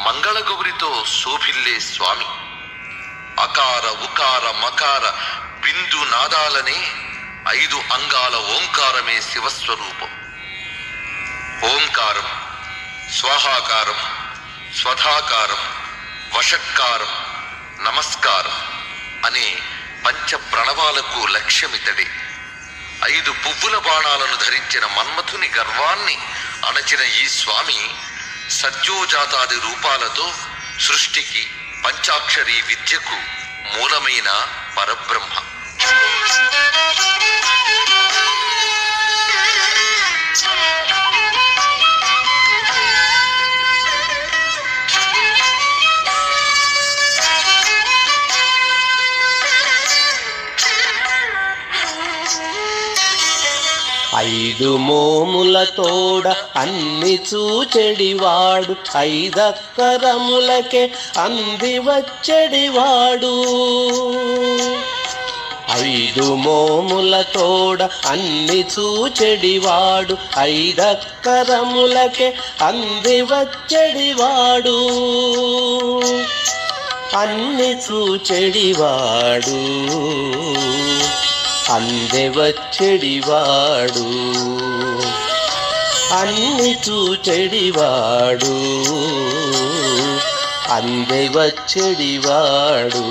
మంగళగౌరితో శోభిల్లే స్వామి. అకార ఉకార మకార బిందు నాదాలనే 5 అంగాల ఓంకారమే శివస్వరూపం. ఓంకారం, స్వాహాకారం, స్వధాకారం, వషట్కారం, నమస్కారం అనే పంచ ప్రణవాలకు లక్ష్యమితడే. 5 పువ్వుల బాణాలను ధరించిన మన్మథుని గర్వాన్ని అణచిన ఈ స్వామి సత్యోజాతాది రూపాలతో సృష్టికి, పంచాక్షరి విద్యకు మూలమైన పరబ్రహ్మ. ఐదు మోముల తోడ అన్ని చూచెడివాడు, 5 అక్కరములకే అంది వచ్చెడివాడు. 5 మోముల తోడ అన్ని చూచెడివాడు, 5 అక్కరములకే అంది వచ్చెడివాడు. అన్ని చూచెడివాడు, అందే వచ్చెడివాడు. అన్ని చూచెడివాడు, అందే వచ్చెడివాడు.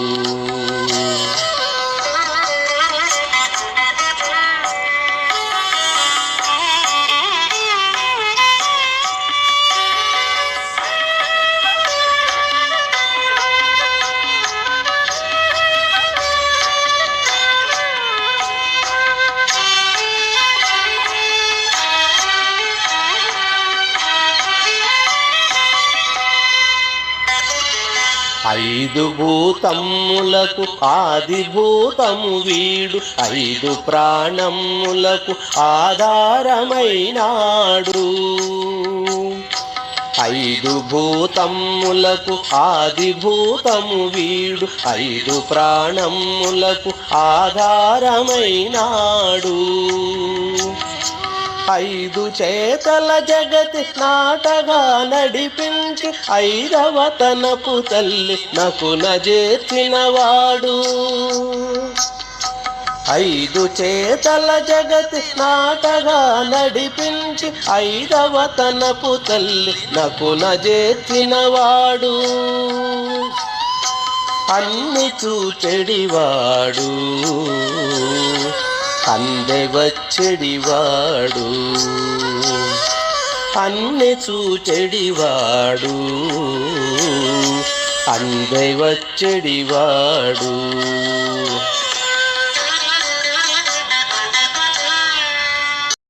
ఐదు భూతములకు ఆదిభూతము వీడు, 5 ప్రాణములకు ఆధారమైనాడు. 5 భూతములకు ఆదిభూతము వీడు, 5 ప్రాణములకు ఆధారమైనాడు. 5 చేతల జగతి నాటగా నడిపించి, 5వ తనపు తల్లి నకున చేర్చినవాడు. 5 చేతల జగతి నాటగా నడిపించి, 5వ తనపు తల్లి నకున చేర్చినవాడు. అన్ని చూచెడివాడు, అందే వచ్చెడివాడు. అన్ని చూచెడివాడు, అందే వచ్చెడివాడు.